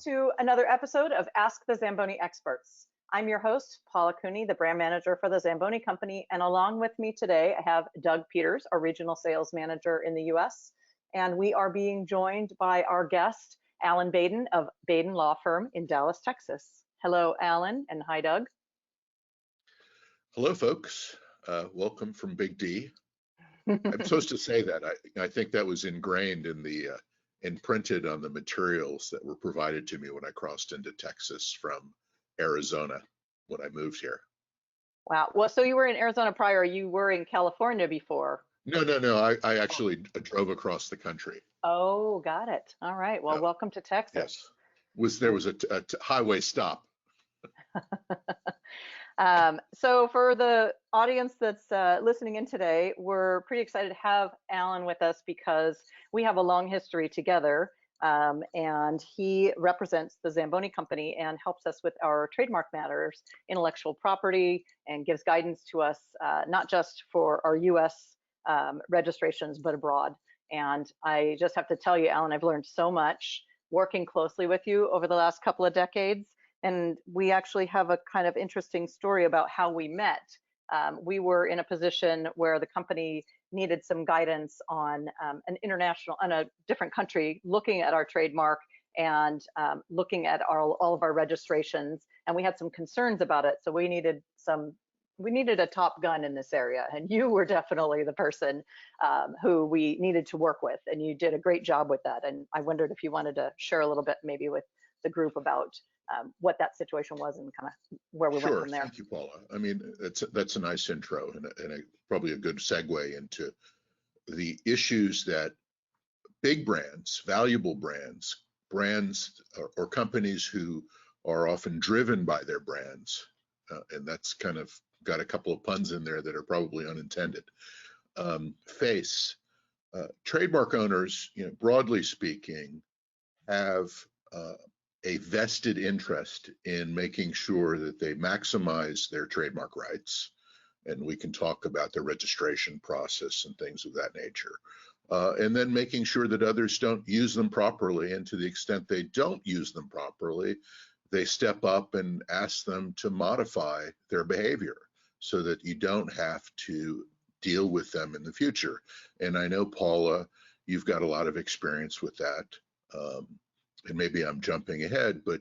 to another episode of Ask the Zamboni Experts. I'm your host, Paula Coony, the brand manager for the Zamboni Company, and along with me today, I have Doug Peters, our regional sales manager in the US, and we are being joined by our guest, Alan Baden of Baden Law Firm in Dallas, Texas. Hello, Alan, and hi, Doug. Hello, folks. Welcome from Big D. I'm supposed to say that. I think that was ingrained in the imprinted on the materials that were provided to me when I crossed into Texas from Arizona when I moved here. Wow. Well, so you were in Arizona prior. You were in California before. No. I actually drove across the country. Oh, got it. All right. Well, welcome to Texas. Yes. There was a highway stop. So for the audience that's listening in today, we're pretty excited to have Alan with us because we have a long history together, and he represents the Zamboni Company and helps us with our trademark matters, intellectual property, and gives guidance to us, not just for our US registrations, but abroad. And I just have to tell you, Alan, I've learned so much working closely with you over the last couple of decades. And we actually have a kind of interesting story about how we met. We were in a position where the company needed some guidance on a different country, looking at our trademark and looking at all of our registrations. And we had some concerns about it. So we needed a top gun in this area. And you were definitely the person who we needed to work with. And you did a great job with that. And I wondered if you wanted to share a little bit maybe with the group about what that situation was and kind of where we went from there. Thank you, Paula. I mean, that's a nice intro and probably a good segue into the issues that big brands, valuable brands or companies who are often driven by their brands, and that's kind of got a couple of puns in there that are probably unintended, face. Trademark owners, broadly speaking, have a vested interest in making sure that they maximize their trademark rights. And we can talk about the registration process and things of that nature. And then making sure that others don't use them properly. And to the extent they don't use them properly, they step up and ask them to modify their behavior so that you don't have to deal with them in the future. And I know, Paula, you've got a lot of experience with that. And maybe I'm jumping ahead, but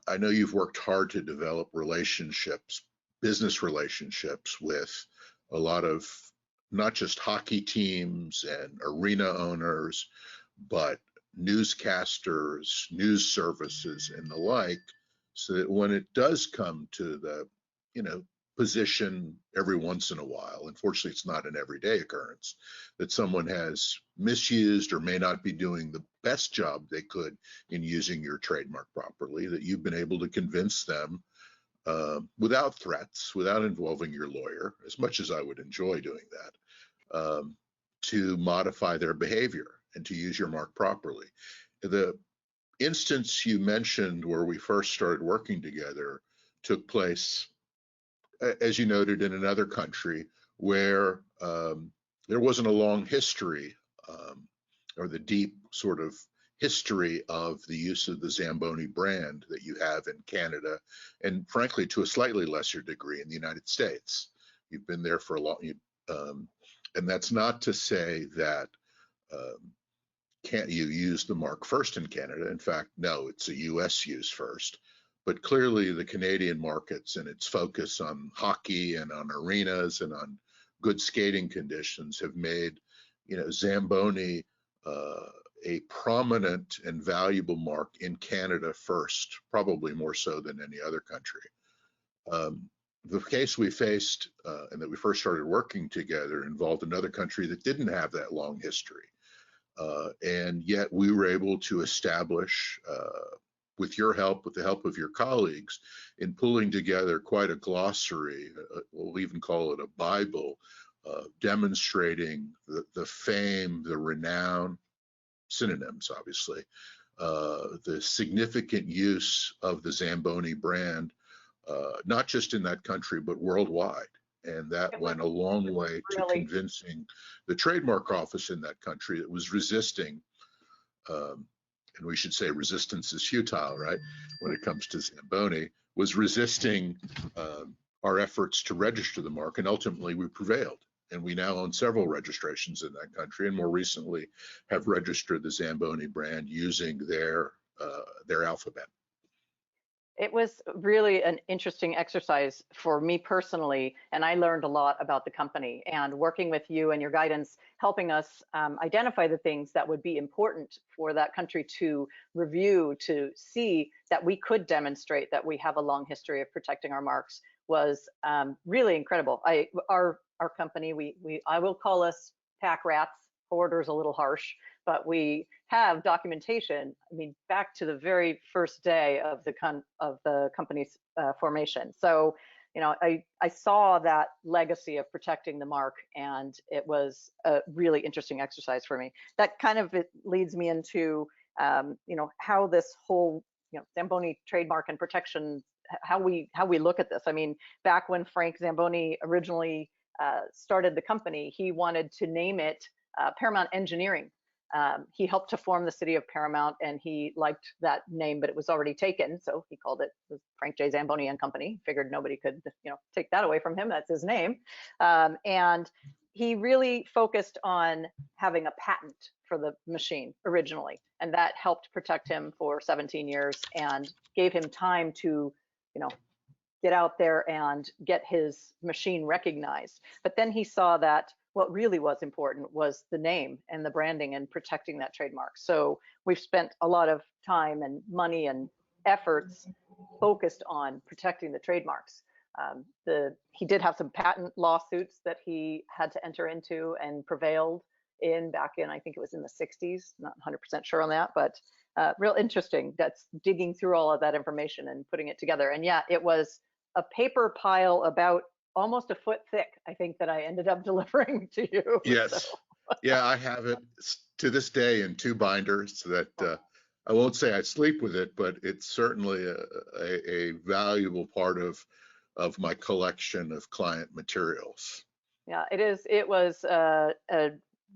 I know you've worked hard to develop relationships, business relationships with a lot of not just hockey teams and arena owners, but newscasters, news services, and the like, so that when it does come to the, position every once in a while, unfortunately it's not an everyday occurrence, that someone has misused or may not be doing the best job they could in using your trademark properly, that you've been able to convince them without threats, without involving your lawyer, as much as I would enjoy doing that, to modify their behavior and to use your mark properly. The instance you mentioned where we first started working together took place, as you noted, in another country where there wasn't a long history or the deep sort of history of the use of the Zamboni brand that you have in Canada, and frankly, to a slightly lesser degree in the United States. You've been there for a long, and that's not to say that can't you use the mark first in Canada. In fact, no, it's a US use first. But clearly the Canadian markets and its focus on hockey and on arenas and on good skating conditions have made, Zamboni a prominent and valuable mark in Canada first, probably more so than any other country. The case we faced and that we first started working together involved another country that didn't have that long history. And yet we were able to establish, with your help, with the help of your colleagues, in pulling together quite a glossary, we'll even call it a Bible, demonstrating the fame, the renown, synonyms obviously, the significant use of the Zamboni brand, not just in that country, but worldwide. And that went a long way to convincing the trademark office in that country that was resisting and we should say resistance is futile, right? When it comes to Zamboni, was resisting our efforts to register the mark, and ultimately we prevailed. And we now own several registrations in that country, and more recently have registered the Zamboni brand using their alphabet. It was really an interesting exercise for me personally, and I learned a lot about the company, and working with you and your guidance, helping us identify the things that would be important for that country to review, to see that we could demonstrate that we have a long history of protecting our marks, was really incredible. Our company, I will call us pack rats. Order's a little harsh, but we have documentation. I mean, back to the very first day of the company's formation. So, you know, I saw that legacy of protecting the mark, and it was a really interesting exercise for me. That kind of leads me into, you know, how this whole, you know, Zamboni trademark and protection, how we look at this. I mean, back when Frank Zamboni originally started the company, he wanted to name it Paramount Engineering. He helped to form the city of Paramount, and he liked that name, but it was already taken, so he called it the Frank J. Zamboni and Company. Figured nobody could, you know, take that away from him. That's his name. And he really focused on having a patent for the machine originally, and that helped protect him for 17 years and gave him time to, you know, get out there and get his machine recognized. But then he saw that what really was important was the name and the branding and protecting that trademark. So we've spent a lot of time and money and efforts focused on protecting the trademarks. He did have some patent lawsuits that he had to enter into and prevailed in back in, I think it was in the 60s, not 100% sure on that, but real interesting. That's digging through all of that information and putting it together. And yeah, it was a paper pile about almost a foot thick, I think, that I ended up delivering to you. Yes. So. Yeah, I have it to this day in 2 binders that I won't say I sleep with it, but it's certainly a valuable part of my collection of client materials. Yeah, it is. It was a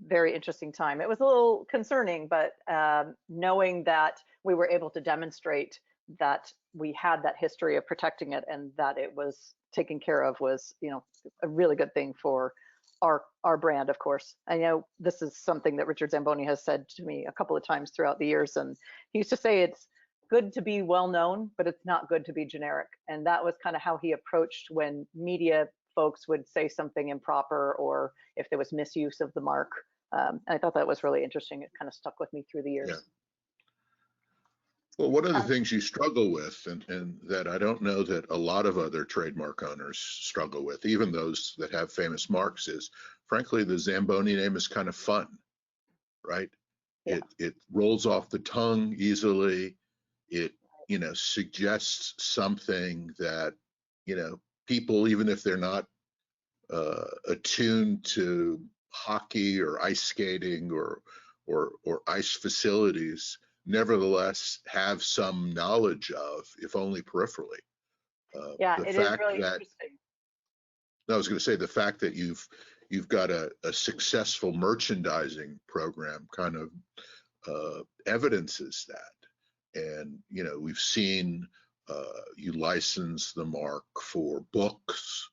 very interesting time. It was a little concerning, but knowing that we were able to demonstrate that we had that history of protecting it and that it was taken care of was, you know, a really good thing for our brand, of course. I know this is something that Richard Zamboni has said to me a couple of times throughout the years, and he used to say it's good to be well known, but it's not good to be generic. And that was kind of how he approached when media folks would say something improper or if there was misuse of the mark. I thought that was really interesting. It kind of stuck with me through the years. Yeah. Well, one of the things you struggle with, and that I don't know that a lot of other trademark owners struggle with, even those that have famous marks, is frankly, the Zamboni name is kind of fun, right? Yeah. It rolls off the tongue easily. It, you know, suggests something that, you know, people, even if they're not attuned to hockey or ice skating or ice facilities, nevertheless have some knowledge of, if only peripherally. Yeah, it is really interesting. I was going to say the fact that you've got a successful merchandising program kind of evidences that. And, you know, we've seen you license the mark for books,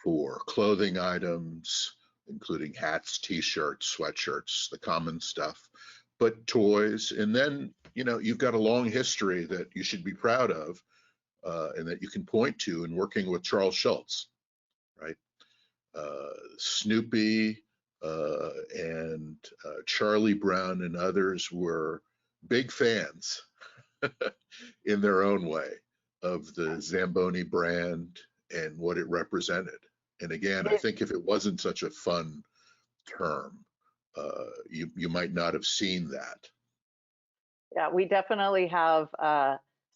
for clothing items, including hats, t-shirts, sweatshirts, the common stuff, but toys. And then, you know, you've got a long history that you should be proud of and that you can point to in working with Charles Schulz, right? Snoopy and Charlie Brown and others were big fans in their own way of the Zamboni brand and what it represented. And again, I think if it wasn't such a fun term, you might not have seen that. Yeah, we definitely have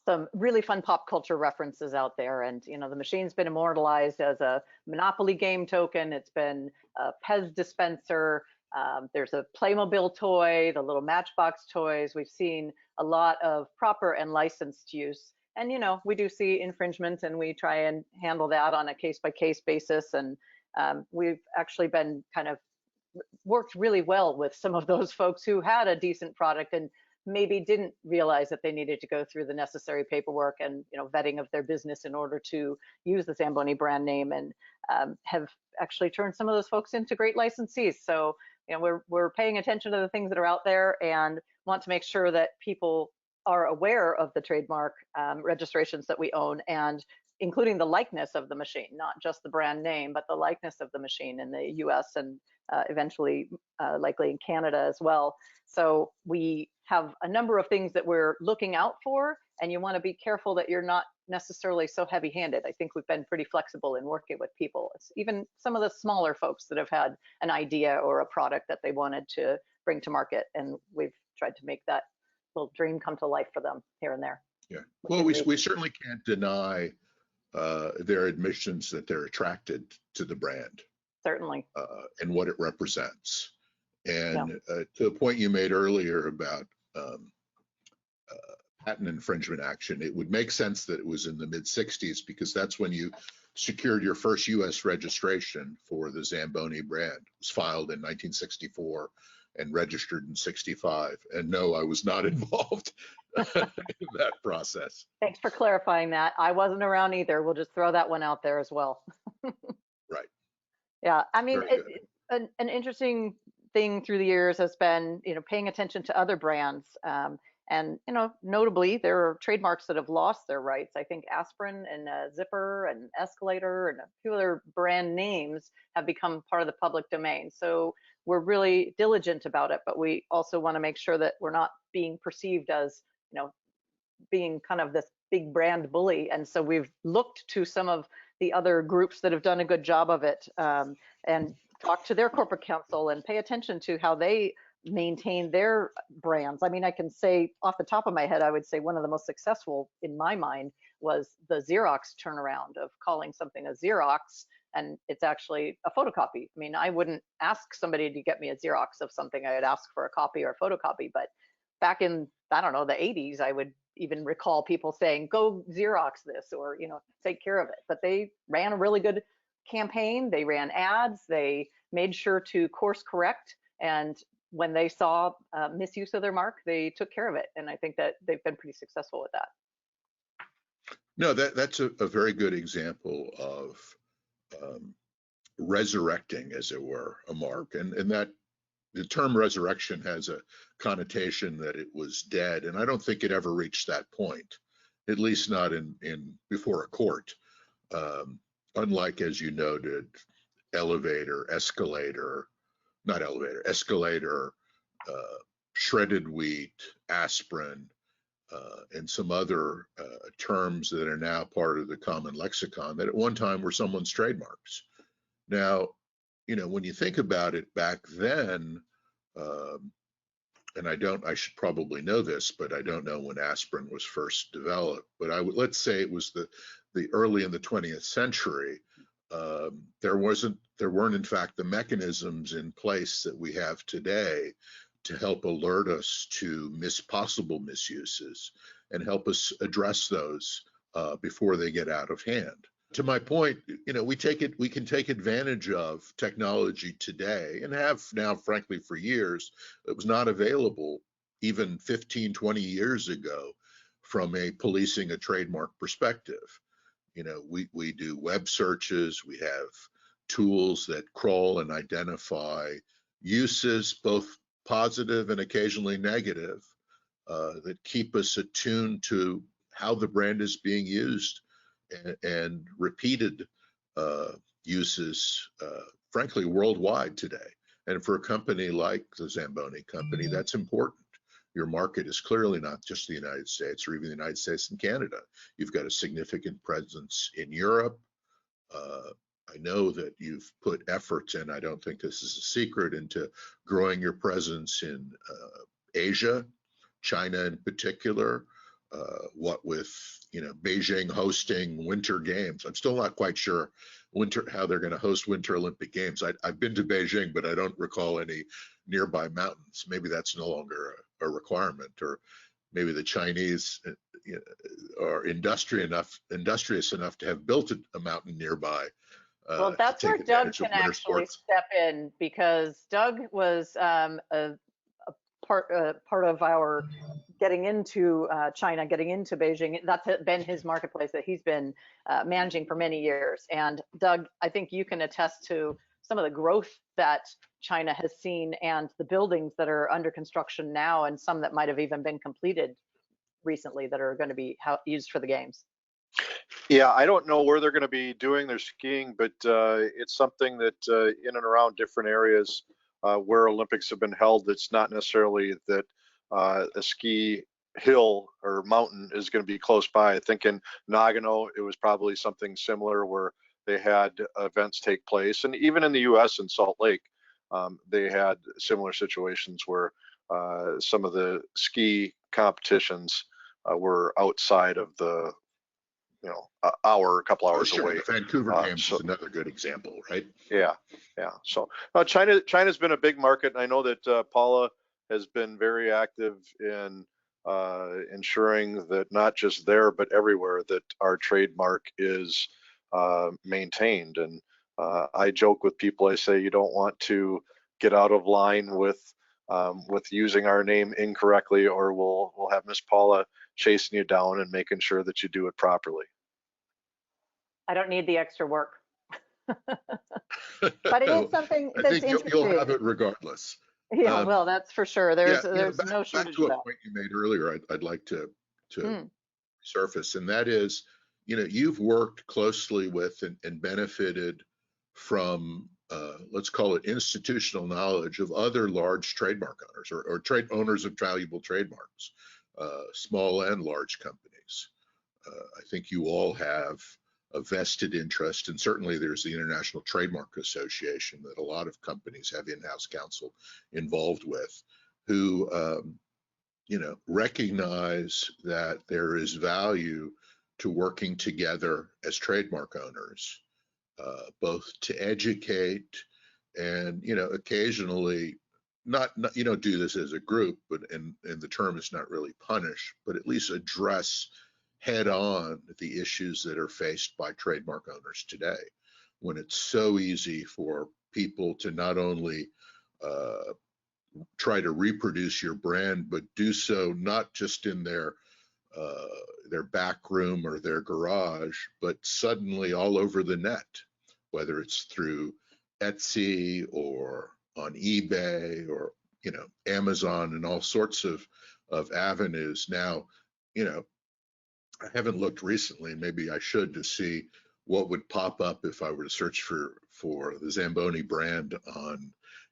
some really fun pop culture references out there. And, you know, the machine's been immortalized as a Monopoly game token. It's been a Pez dispenser. There's a Playmobil toy, the little Matchbox toys. We've seen a lot of proper and licensed use. And, you know, we do see infringement, and we try and handle that on a case-by-case basis. And we've actually been kind of worked really well with some of those folks who had a decent product and maybe didn't realize that they needed to go through the necessary paperwork and vetting of their business in order to use the Zamboni brand name, and have actually turned some of those folks into great licensees. So we're paying attention to the things that are out there and want to make sure that people are aware of the trademark registrations that we own, and including the likeness of the machine, not just the brand name, but the likeness of the machine in the US and eventually likely in Canada as well. So we have a number of things that we're looking out for, and you want to be careful that you're not necessarily so heavy-handed. I think we've been pretty flexible in working with people. It's even some of the smaller folks that have had an idea or a product that they wanted to bring to market, and we've tried to make that little dream come to life for them here and there. Yeah, well, we certainly can't deny their admissions that they're attracted to the brand. Certainly. And what it represents. And to the point you made earlier about patent infringement action, it would make sense that it was in the mid-60s, because that's when you secured your first US registration for the Zamboni brand. It was filed in 1964 and registered in 65. And no, I was not involved in that process. Thanks for clarifying that. I wasn't around either. We'll just throw that one out there as well. Right. Yeah, I mean, an interesting thing through the years has been, paying attention to other brands. And, notably, there are trademarks that have lost their rights. I think aspirin and zipper and escalator and a few other brand names have become part of the public domain. So we're really diligent about it, but we also want to make sure that we're not being perceived as, being kind of this big brand bully. And so we've looked to some of the other groups that have done a good job of it, and talk to their corporate counsel and pay attention to how they maintain their brands. I mean, I can say off the top of my head, I would say one of the most successful in my mind was the Xerox turnaround of calling something a Xerox, and it's actually a photocopy. I mean, I wouldn't ask somebody to get me a Xerox of something. I would ask for a copy or a photocopy. But back in, I don't know, the 80s, I would even recall people saying, go Xerox this, or, take care of it. But they ran a really good campaign. They ran ads. They made sure to course correct. And when they saw misuse of their mark, they took care of it. And I think that they've been pretty successful with that. No, that's a very good example of resurrecting, as it were, a mark. And that the term resurrection has a connotation that it was dead. And I don't think it ever reached that point, at least not in before a court. Unlike, as you noted, escalator, shredded wheat, aspirin, and some other terms that are now part of the common lexicon that at one time were someone's trademarks. Now, when you think about it back then, and I should probably know this, but I don't know when aspirin was first developed, but let's say it was the early in the 20th century. There weren't in fact the mechanisms in place that we have today to help alert us to possible misuses and help us address those before they get out of hand. To my point, we can take advantage of technology today, and have now, frankly, for years. It was not available even 15, 20 years ago from a policing a trademark perspective. We do web searches, we have tools that crawl and identify uses, both positive and occasionally negative, that keep us attuned to how the brand is being used, and repeated uses, frankly, worldwide today. And for a company like the Zamboni Company, that's important. Your market is clearly not just the United States or even the United States and Canada. You've got a significant presence in Europe. I know that you've put efforts in, I don't think this is a secret, into growing your presence in Asia, China in particular. What with Beijing hosting Winter Games. I'm still not quite sure how they're going to host Winter Olympic Games. I've been to Beijing, but I don't recall any nearby mountains. Maybe that's no longer a requirement, or maybe the Chinese are industrious enough to have built a mountain nearby. Well, that's where Doug can actually step in, because Doug was a part of our getting into China, getting into Beijing. That's been his marketplace that he's been managing for many years. And Doug, I think you can attest to some of the growth that China has seen and the buildings that are under construction now, and some that might have even been completed recently that are going to be used for the games. Yeah, I don't know where they're going to be doing their skiing, but it's something that in and around different areas where Olympics have been held, it's not necessarily that a ski hill or mountain is going to be close by. I think in Nagano, it was probably something similar where they had events take place. And even in the US in Salt Lake, they had similar situations where some of the ski competitions were outside of the a couple hours away. The Vancouver Games is another good example, right? Yeah. So China's been a big market, and I know that Paula has been very active in ensuring that not just there but everywhere that our trademark is maintained. And I joke with people. I say you don't want to get out of line with using our name incorrectly, or we'll have Miss Paula chasing you down and making sure that you do it properly. I don't need the extra work. But it is something that's I think you'll have it regardless. Yeah, well, that's for sure. There's no shortage back to of that. a point you made earlier, I'd like to surface, and that is, you've worked closely with and benefited from, let's call it institutional knowledge of other large trademark owners or trade owners of valuable trademarks, small and large companies. I think you all have a vested interest, and certainly there's the International Trademark Association that a lot of companies have in-house counsel involved with, who recognize that there is value to working together as trademark owners, both to educate and occasionally not you don't do this as a group, but and the term is not really punish, but at least address head on the issues that are faced by trademark owners today, when it's so easy for people to not only try to reproduce your brand, but do so not just in their back room or their garage, but suddenly all over the net, whether it's through Etsy or on eBay or Amazon and all sorts of avenues. Now, I haven't looked recently, maybe I should, to see what would pop up if I were to search for the Zamboni brand on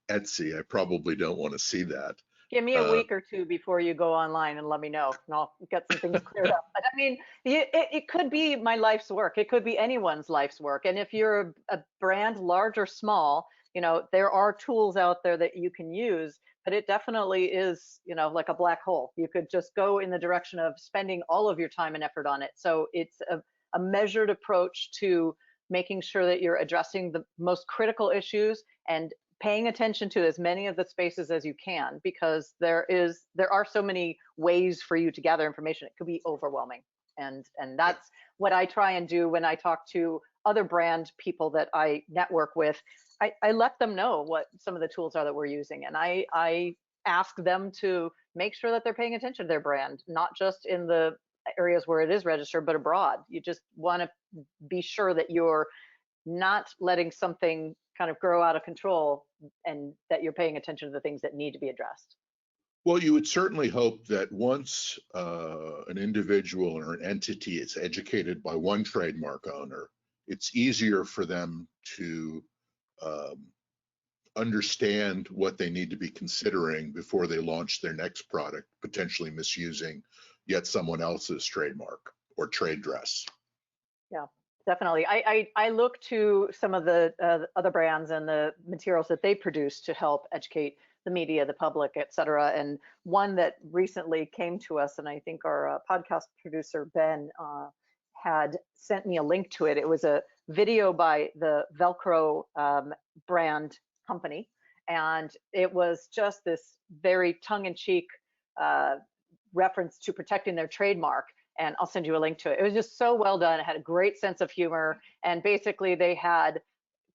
Etsy. I probably don't want to see that. Give me a week or two before you go online and let me know, and I'll get some things cleared up. But I mean, it could be my life's work. It could be anyone's life's work. And if you're a brand, large or small, there are tools out there that you can use, but it definitely is, like a black hole. You could just go in the direction of spending all of your time and effort on it. So it's a measured approach to making sure that you're addressing the most critical issues and paying attention to as many of the spaces as you can, because there are so many ways for you to gather information. It could be overwhelming. And that's what I try and do when I talk to other brand people that I network with. I let them know what some of the tools are that we're using, and I ask them to make sure that they're paying attention to their brand, not just in the areas where it is registered, but abroad. You just want to be sure that you're not letting something kind of grow out of control, and that you're paying attention to the things that need to be addressed. Well, you would certainly hope that once an individual or an entity is educated by one trademark owner, it's easier for them to understand what they need to be considering before they launch their next product, potentially misusing yet someone else's trademark or trade dress. Yeah, definitely. I look to some of the other brands and the materials that they produce to help educate the media, the public, et cetera. And one that recently came to us, and I think our podcast producer, Ben, had sent me a link to it. It was a video by the Velcro brand company. And it was just this very tongue-in-cheek reference to protecting their trademark. And I'll send you a link to it. It was just so well done. It had a great sense of humor. And basically they had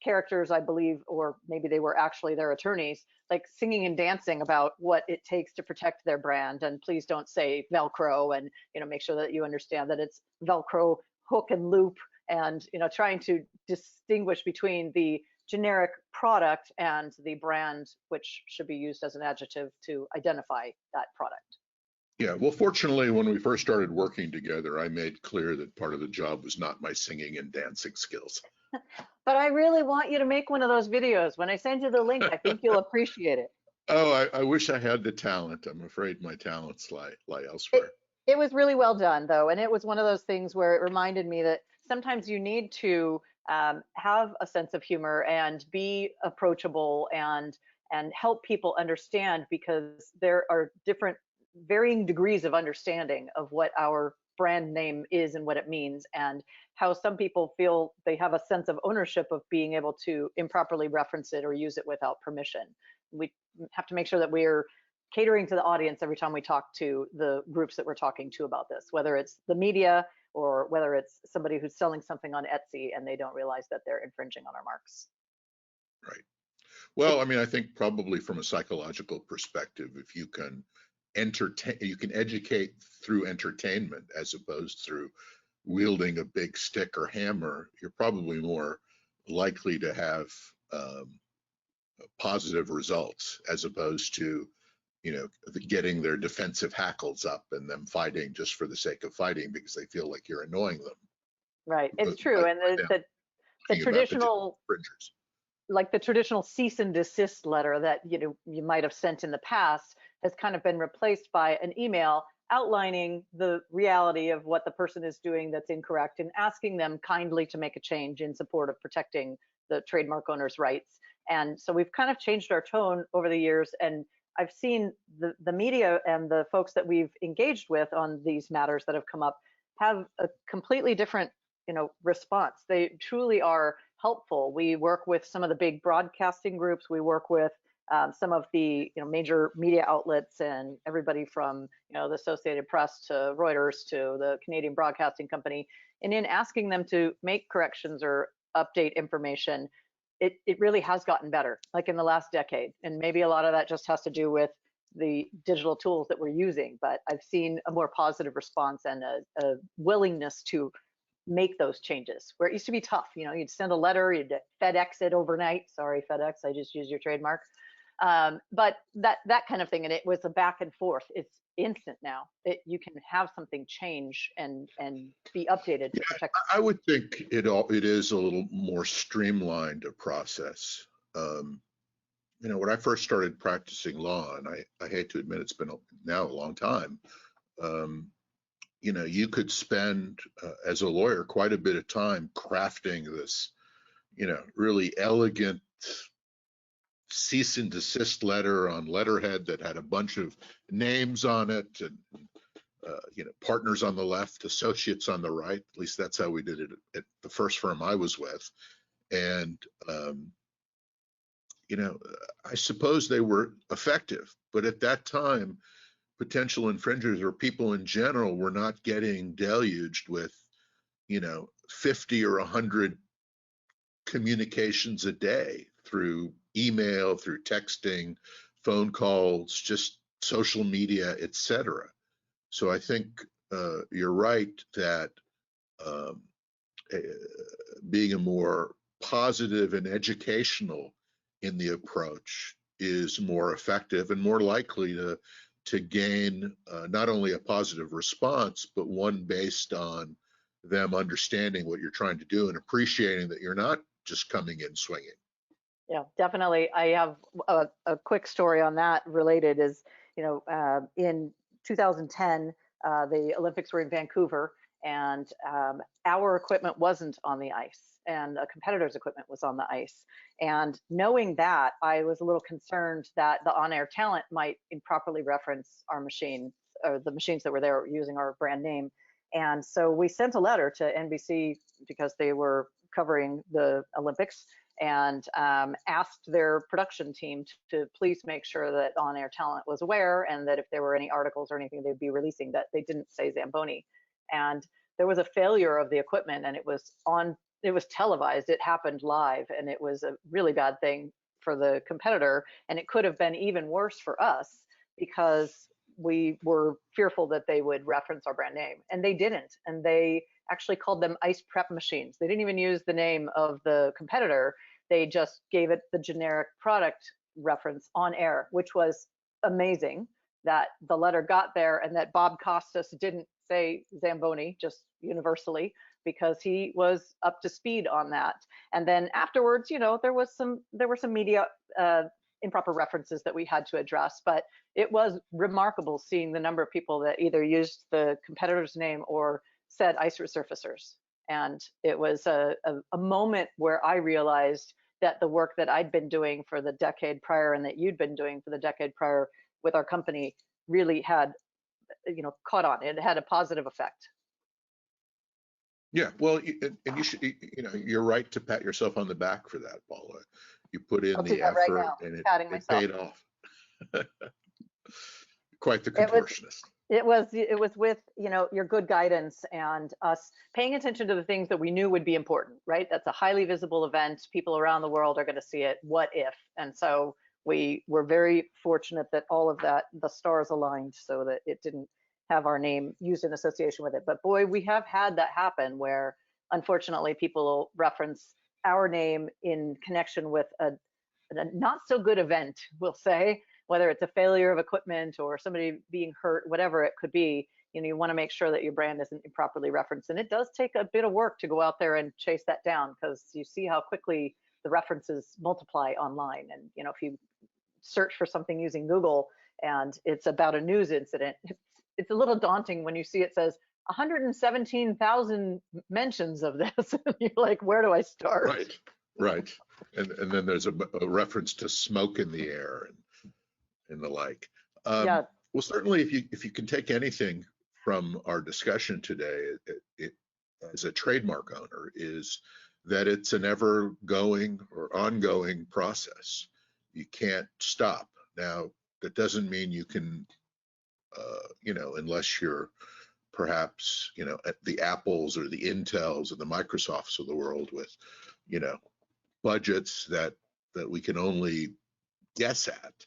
characters, I believe, or maybe they were actually their attorneys, like singing and dancing about what it takes to protect their brand. And please don't say Velcro, and make sure that you understand that it's Velcro hook and loop, and trying to distinguish between the generic product and the brand, which should be used as an adjective to identify that product. Yeah, well, fortunately, when we first started working together, I made clear that part of the job was not my singing and dancing skills. But I really want you to make one of those videos. When I send you the link, I think you'll appreciate it. Oh, I wish I had the talent. I'm afraid my talents lie elsewhere. It was really well done, though, and it was one of those things where it reminded me that sometimes you need to have a sense of humor and be approachable and help people understand, because there are different varying degrees of understanding of what our brand name is and what it means, and how some people feel they have a sense of ownership of being able to improperly reference it or use it without permission. We have to make sure that we're catering to the audience every time we talk to the groups that we're talking to about this, whether it's the media or whether it's somebody who's selling something on Etsy and they don't realize that they're infringing on our marks. Right. Well, I mean, I think probably from a psychological perspective, if you can you can educate through entertainment as opposed through wielding a big stick or hammer, you're probably more likely to have positive results, as opposed to getting their defensive hackles up and them fighting just for the sake of fighting because they feel like you're annoying them. Right, it's true. And the traditional, like the traditional cease and desist letter that you might have sent in the past has kind of been replaced by an email outlining the reality of what the person is doing that's incorrect and asking them kindly to make a change in support of protecting the trademark owner's rights. And so we've kind of changed our tone over the years, and I've seen the media and the folks that we've engaged with on these matters that have come up have a completely different response. They truly are helpful. We work with some of the big broadcasting groups. We work with some of the major media outlets, and everybody from the Associated Press to Reuters to the Canadian Broadcasting Company, and in asking them to make corrections or update information, it really has gotten better, like in the last decade. And maybe a lot of that just has to do with the digital tools that we're using, but I've seen a more positive response and a willingness to make those changes, where it used to be tough. You'd send a letter, you'd FedEx it overnight. Sorry, FedEx, I just used your trademark. But that kind of thing, and it was a back and forth. It's instant now. You can have something change and be updated to protect. I would think it is a little more streamlined a process. When I first started practicing law, and I hate to admit it's been now a long time, you could spend as a lawyer quite a bit of time crafting this, really elegant cease and desist letter on letterhead that had a bunch of names on it, and partners on the left, associates on the right. At least that's how we did it at the first firm I was with. And I suppose they were effective, but at that time, potential infringers or people in general were not getting deluged with 50 or 100 communications a day through email, through texting, phone calls, just social media, etc. So I think you're right that being a more positive and educational in the approach is more effective and more likely to gain not only a positive response, but one based on them understanding what you're trying to do and appreciating that you're not just coming in swinging. Yeah, definitely. I have a quick story on that related is, in 2010, the Olympics were in Vancouver, and our equipment wasn't on the ice, and a competitor's equipment was on the ice. And knowing that, I was a little concerned that the on-air talent might improperly reference our machine, or the machines that were there using our brand name. And so we sent a letter to NBC, because they were covering the Olympics, and asked their production team to please make sure that on-air talent was aware, and that if there were any articles or anything they'd be releasing, that they didn't say Zamboni. And there was a failure of the equipment, and it was on televised. It happened live, and it was a really bad thing for the competitor, and it could have been even worse for us because we were fearful that they would reference our brand name, and they didn't. And they actually called them ice prep machines. They didn't even use the name of the competitor. They just gave it the generic product reference on air, which was amazing that the letter got there, and that Bob Costas didn't say Zamboni just universally, because he was up to speed on that. And then afterwards, there were some media improper references that we had to address, but it was remarkable seeing the number of people that either used the competitor's name or said ice resurfacers. And it was a moment where I realized that the work that I'd been doing for the decade prior, and that you'd been doing for the decade prior with our company, really had, caught on. It had a positive effect. Yeah, well, and you should, you're right to pat yourself on the back for that, Paula. You put in the effort, right now, and it myself. paid off. Quite the contortionist. It was with, your good guidance and us paying attention to the things that we knew would be important, right? That's a highly visible event. People around the world are going to see it. What if? And so we were very fortunate that all of that, the stars aligned so that it didn't have our name used in association with it. But boy, we have had that happen where, unfortunately, people will reference our name in connection with a not so good event, we'll say, whether it's a failure of equipment or somebody being hurt, whatever it could be. You want to make sure that your brand isn't improperly referenced. And it does take a bit of work to go out there and chase that down, because you see how quickly the references multiply online. And, if you search for something using Google and it's about a news incident, it's a little daunting when you see it says 117,000 mentions of this. You're like, where do I start? Right. And then there's a reference to smoke in the air and the like. Yeah. Well, certainly, if you can take anything from our discussion today, as a trademark owner, is that it's an ever-going or ongoing process. You can't stop. Now, that doesn't mean you can, unless you're perhaps, at the Apples or the Intels or the Microsofts of the world with, budgets that we can only guess at.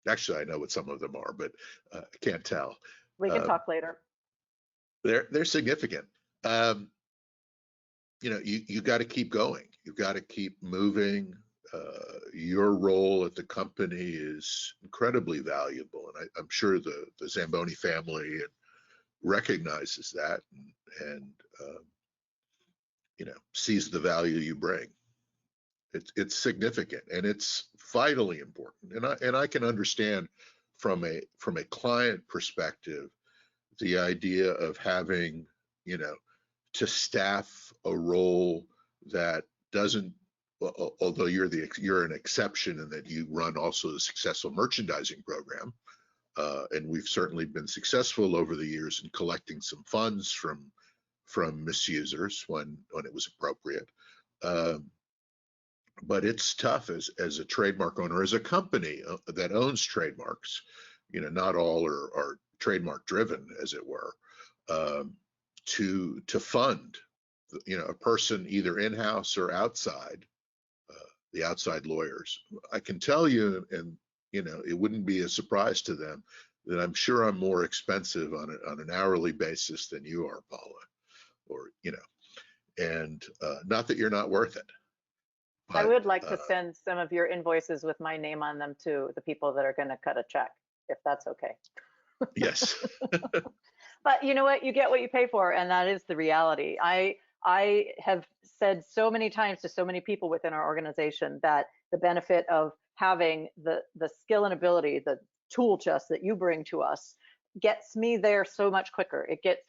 Actually, I know what some of them are, but I can't tell. We can talk later. They're significant. You got to keep going. You've got to keep moving. Your role at the company is incredibly valuable, and I'm sure the Zamboni family recognizes that and sees the value you bring. It's significant, and it's vitally important. And I can understand from a client perspective the idea of having to staff a role that doesn't, although you're an exception in that you run also a successful merchandising program, and we've certainly been successful over the years in collecting some funds from misusers when it was appropriate. But it's tough as a trademark owner, as a company that owns trademarks. Not all are trademark driven, as it were, to fund a person either in-house or outside, the outside lawyers. I can tell you, and it wouldn't be a surprise to them, that I'm sure I'm more expensive on an hourly basis than you are, Paula, or and not that you're not worth it. But, I would like to send some of your invoices with my name on them to the people that are going to cut a check, if that's okay. Yes. But you know what? You get what you pay for, and that is the reality. I have said so many times to so many people within our organization that the benefit of having the skill and ability, the tool chest that you bring to us, gets me there so much quicker. It gets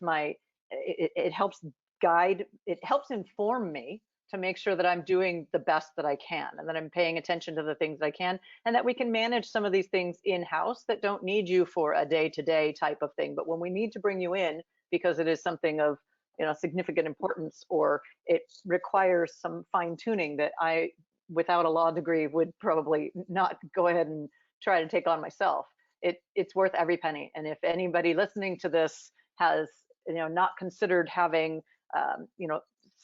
it helps guide, it helps inform me to make sure that I'm doing the best that I can, and that I'm paying attention to the things I can, and that we can manage some of these things in-house that don't need you for a day-to-day type of thing. But when we need to bring you in because it is something of significant importance, or it requires some fine-tuning that I, without a law degree, would probably not go ahead and try to take on myself, it's worth every penny. And if anybody listening to this has not considered having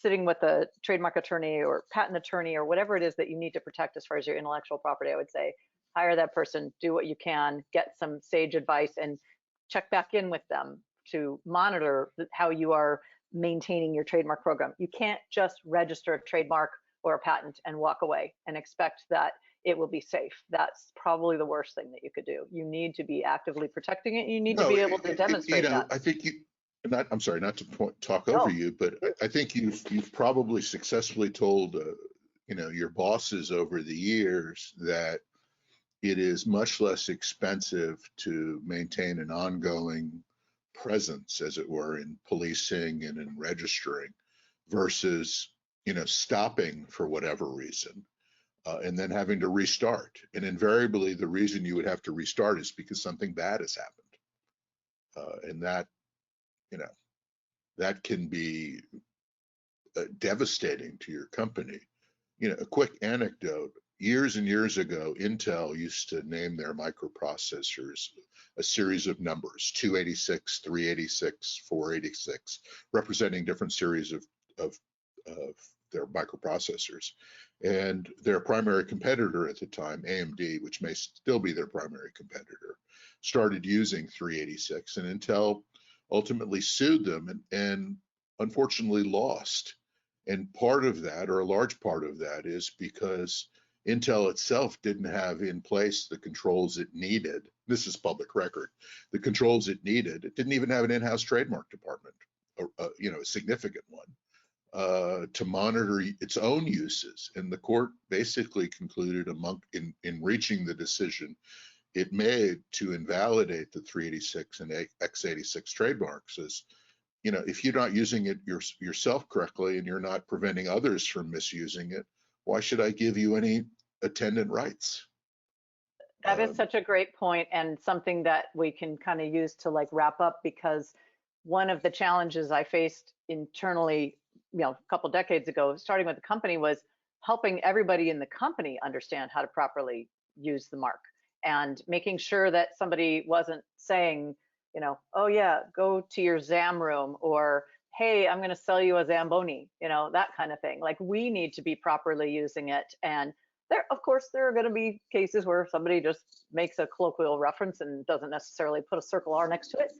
sitting with a trademark attorney or patent attorney or whatever it is that you need to protect as far as your intellectual property, I would say hire that person, do what you can, get some sage advice, and check back in with them to monitor how you are maintaining your trademark program. You can't just register a trademark or a patent and walk away and expect that it will be safe. That's probably the worst thing that you could do. You need to be actively protecting it. You need to be able to demonstrate that. I think I'm sorry, not to talk over you, but I think you've probably successfully told, your bosses over the years that it is much less expensive to maintain an ongoing presence, as it were, in policing and in registering versus, stopping for whatever reason and then having to restart. And invariably, the reason you would have to restart is because something bad has happened. And that, that can be devastating to your company. A quick anecdote. Years and years ago, Intel used to name their microprocessors a series of numbers, 286, 386, 486, representing different series of their microprocessors. And their primary competitor at the time, AMD, which may still be their primary competitor, started using 386, and Intel ultimately sued them and unfortunately lost. And part of that, or a large part of that, is because Intel itself didn't have in place the controls it needed. This is public record. The controls it needed. It didn't even have an in-house trademark department, a significant one, to monitor its own uses. And the court basically concluded in reaching the decision it made to invalidate the 386 and x86 trademarks as, if you're not using it yourself correctly and you're not preventing others from misusing it, why should I give you any attendant rights? That is such a great point, and something that we can kind of use to wrap up, because one of the challenges I faced internally, a couple decades ago, starting with the company, was helping everybody in the company understand how to properly use the mark and making sure that somebody wasn't saying, oh yeah, go to your Zam room, or hey, I'm going to sell you a Zamboni, that kind of thing. We need to be properly using it. And of course, there are going to be cases where somebody just makes a colloquial reference and doesn't necessarily put a circle R next to it.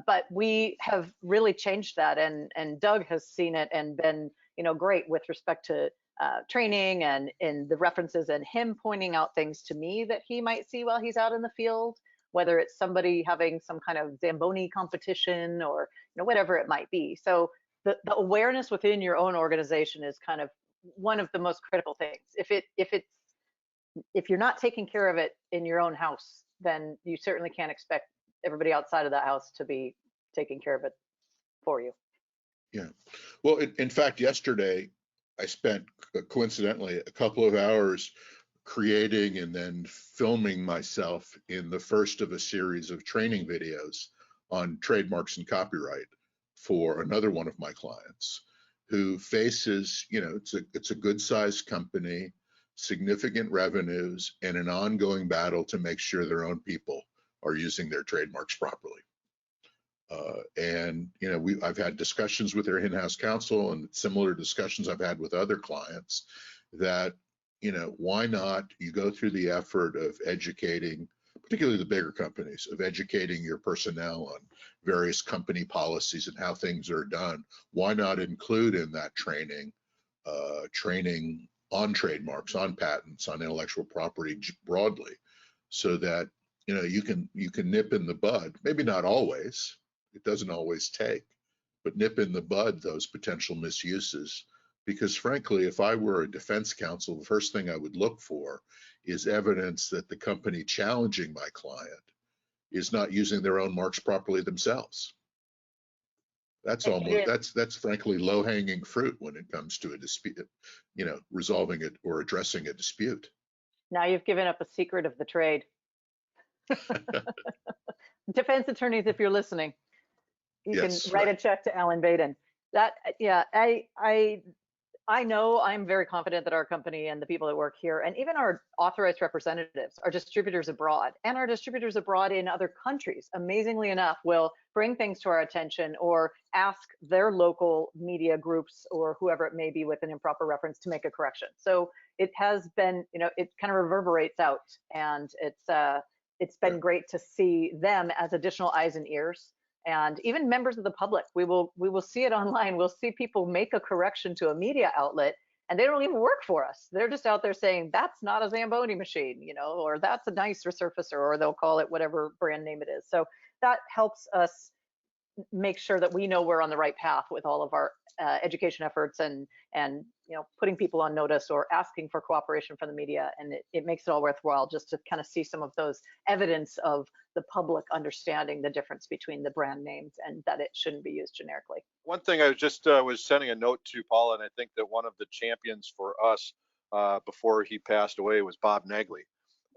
But we have really changed that, and Doug has seen it and been, great with respect to training and the references, and him pointing out things to me that he might see while he's out in the field, whether it's somebody having some kind of Zamboni competition or whatever it might be. So the awareness within your own organization is kind of one of the most critical things. If you're not taking care of it in your own house, then you certainly can't expect everybody outside of that house to be taking care of it for you. Yeah. Well, in fact, yesterday I spent coincidentally a couple of hours creating and then filming myself in the first of a series of training videos on trademarks and copyright for another one of my clients who faces, it's a good sized company, significant revenues, and an ongoing battle to make sure their own people are using their trademarks properly. And I've had discussions with their in-house counsel and similar discussions I've had with other clients that, why not you go through the effort of educating, particularly the bigger companies, of educating your personnel on various company policies and how things are done. Why not include in that training, training on trademarks, on patents, on intellectual property broadly, so that, you can nip in the bud, maybe not always, it doesn't always take, but nip in the bud those potential misuses. Because frankly, if I were a defense counsel, the first thing I would look for is evidence that the company challenging my client is not using their own marks properly themselves. That's that's frankly low-hanging fruit when it comes to a dispute, resolving it or addressing a dispute. Now you've given up a secret of the trade. Defense attorneys, if you're listening, you can write a check to Alan Baden. That, yeah, I I know I'm very confident that our company and the people that work here, and even our authorized representatives, our distributors abroad, and our distributors abroad in other countries, amazingly enough, will bring things to our attention or ask their local media groups or whoever it may be with an improper reference to make a correction. So it has been, it kind of reverberates out, and it's been great to see them as additional eyes and ears. And even members of the public, we will see it online. We'll see people make a correction to a media outlet, and they don't even work for us. They're just out there saying that's not a Zamboni machine, or that's a nice resurfacer, or they'll call it whatever brand name it is. So that helps us make sure that we know we're on the right path with all of our education efforts and putting people on notice or asking for cooperation from the media, and it makes it all worthwhile just to kind of see some of those evidence of the public understanding the difference between the brand names and that it shouldn't be used generically. One thing I was just was sending a note to Paula, and I think that one of the champions for us before he passed away was Bob Negley,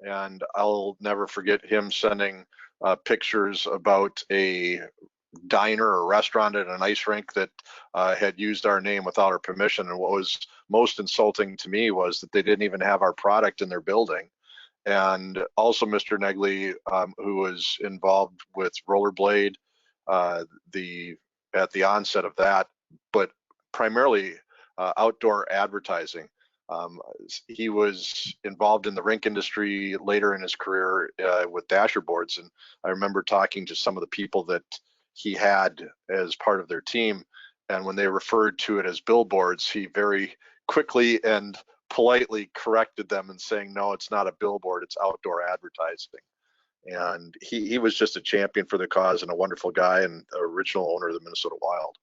and I'll never forget him sending pictures about a diner or restaurant at an ice rink that had used our name without our permission. And what was most insulting to me was that they didn't even have our product in their building. And also Mr. Negley, who was involved with Rollerblade at the onset of that, but primarily outdoor advertising. He was involved in the rink industry later in his career with dasher boards. And I remember talking to some of the people that he had as part of their team, and when they referred to it as billboards, he very quickly and politely corrected them and saying, no, it's not a billboard, it's outdoor advertising. And he was just a champion for the cause and a wonderful guy and original owner of the Minnesota Wild.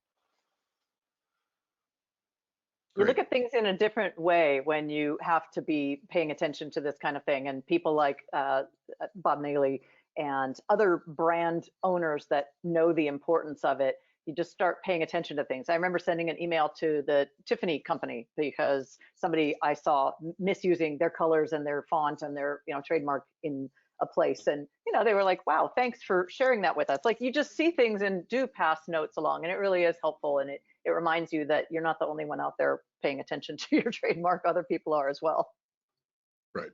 You look at things in a different way when you have to be paying attention to this kind of thing, and people like Bob Negley and other brand owners that know the importance of it, you just start paying attention to things. I remember sending an email to the Tiffany company because somebody I saw misusing their colors and their font and their trademark in a place, and they were like, wow, thanks for sharing that with us. Like, you just see things and do pass notes along, and it really is helpful, and it reminds you that you're not the only one out there paying attention to your trademark. Other people are as well. Right.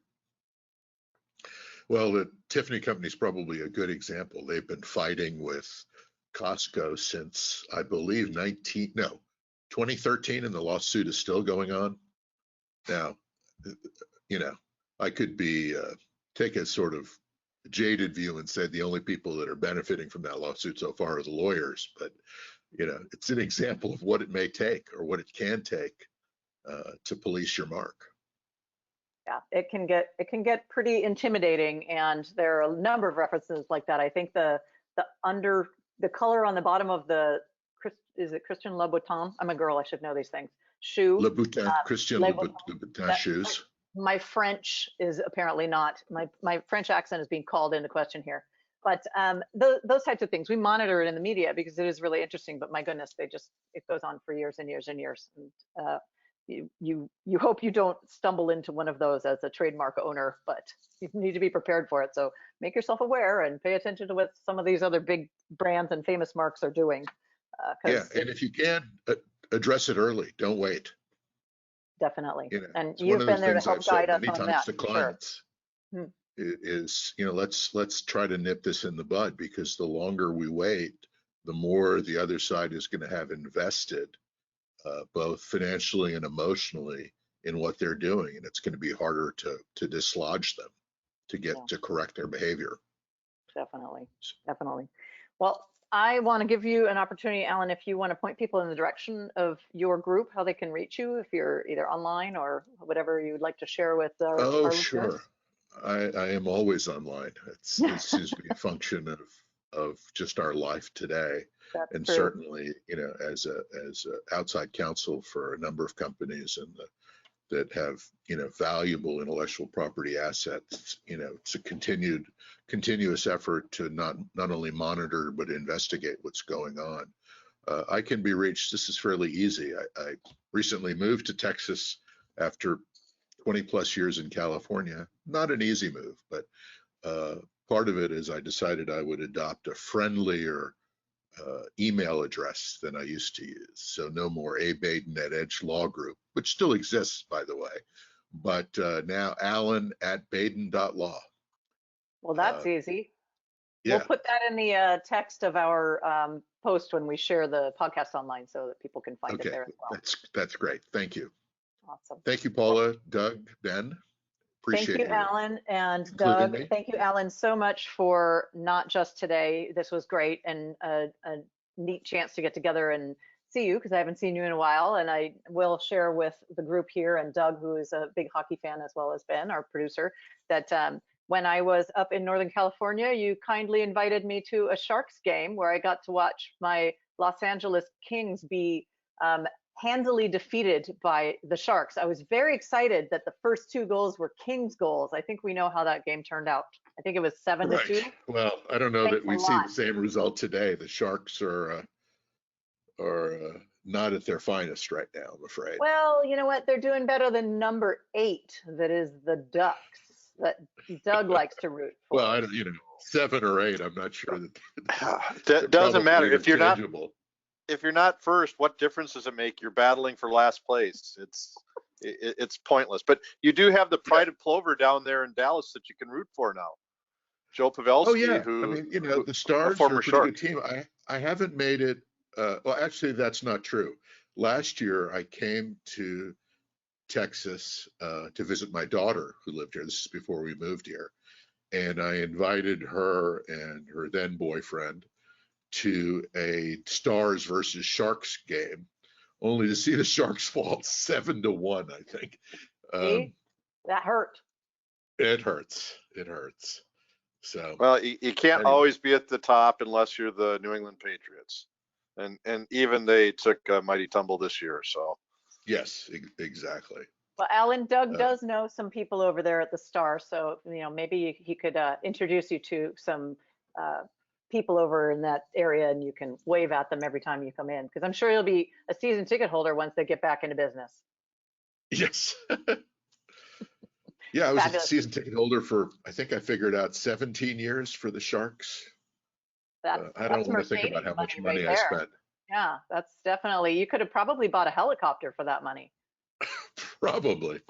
Well, the Tiffany company is probably a good example. They've been fighting with Costco since, I believe, 2013, and the lawsuit is still going on. Now, I could take a sort of jaded view and say the only people that are benefiting from that lawsuit so far are the lawyers, but it's an example of what it may take or what it can take to police your mark. Yeah, it can get pretty intimidating, and there are a number of references like that. I think the color on the bottom of is it Christian Louboutin? I'm a girl, I should know these things. Shoe. Louboutin, Christian Louboutin shoes. My French is apparently not, my French accent is being called into question here. But those types of things, we monitor it in the media because it is really interesting, but my goodness, it goes on for years and years and years. And you hope you don't stumble into one of those as a trademark owner, but you need to be prepared for it. So make yourself aware and pay attention to what some of these other big brands and famous marks are doing. Yeah, and if you can, address it early. Don't wait. Definitely. And you've been there to help guide us on that. To clients is, let's try to nip this in the bud, because the longer we wait, the more the other side is going to have invested, both financially and emotionally, in what they're doing, and it's going to be harder to dislodge them, to get to correct their behavior. Definitely. Well, I want to give you an opportunity, Alan, if you want to point people in the direction of your group, how they can reach you, if you're either online or whatever you'd like to share with our sure. listeners. I am always online. It seems to be a function of just our life today. That's and true. Certainly, as a outside counsel for a number of companies and that have valuable intellectual property assets, it's a continuous effort to not only monitor but investigate what's going on. I can be reached. This is fairly easy. I recently moved to Texas after 20 plus years in California. Not an easy move, but part of it is I decided I would adopt a friendlier email address than I used to use. So no more A. Baden at Edge Law Group, which still exists, by the way, but now Alan@Baden.law. Well, that's easy. Yeah. We'll put that in the text of our post when we share the podcast online so that people can find it there as well. That's great. Thank you. Awesome. Thank you, Paula, Doug, Ben. Appreciate Thank you, Alan and including Doug. me. Thank you, Alan, so much for not just today. This was great and a neat chance to get together and see you because I haven't seen you in a while. And I will share with the group here and Doug, who is a big hockey fan, as well as Ben, our producer, that when I was up in Northern California, you kindly invited me to a Sharks game where I got to watch my Los Angeles Kings be handily defeated by the Sharks. I was very excited that the first 2 goals were Kings goals. I think we know how that game turned out. I think it was 7-2. Well, I don't know Thanks that we a see lot. the same result today. The Sharks are not at their finest right now, I'm afraid. Well, you know what? They're doing better than number 8, that is the Ducks, that Doug likes to root for. Well, I don't, 7 or 8, I'm not sure that That doesn't matter. If you're not interchangeable. if you're not first, what difference does it make? You're battling for last place. It's pointless. But you do have the Pride of Plover down there in Dallas that you can root for now. Joe Pavelski, Oh yeah, who I mean, the Stars are former a pretty Shark. good team. I haven't made it. Well, actually, that's not true. Last year, I came to Texas to visit my daughter who lived here. This is before we moved here, and I invited her and her then boyfriend to a Stars versus Sharks game, only to see the Sharks fall 7-1. I think. See? That hurt. It hurts. It hurts. So Well, you can't always be at the top unless you're the New England Patriots, and even they took a mighty tumble this year. So yes, exactly. Well, Alan, Doug does know some people over there at the Star, so maybe he could introduce you to some people over in that area, and you can wave at them every time you come in, because I'm sure you'll be a season ticket holder once they get back into business. Yes. Yeah, I was Fabulous. a season ticket holder for, I think I figured out 17 years for the Sharks. I don't want to think about how much money I spent. Yeah, that's definitely, you could have probably bought a helicopter for that money. Probably.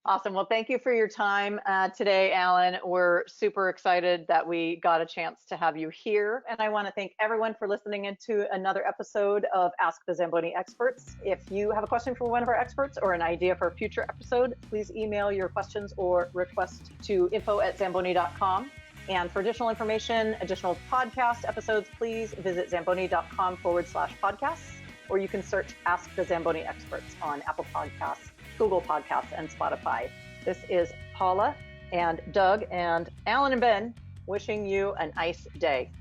Awesome. Well, thank you for your time today, Alan. We're super excited that we got a chance to have you here. And I want to thank everyone for listening into another episode of Ask the Zamboni Experts. If you have a question for one of our experts or an idea for a future episode, please email your questions or request to info@zamboni.com. And for additional information, additional podcast episodes, please visit zamboni.com/podcasts, or you can search Ask the Zamboni Experts on Apple Podcasts, Google Podcasts, and Spotify. This is Paula and Doug and Alan and Ben wishing you a nice day.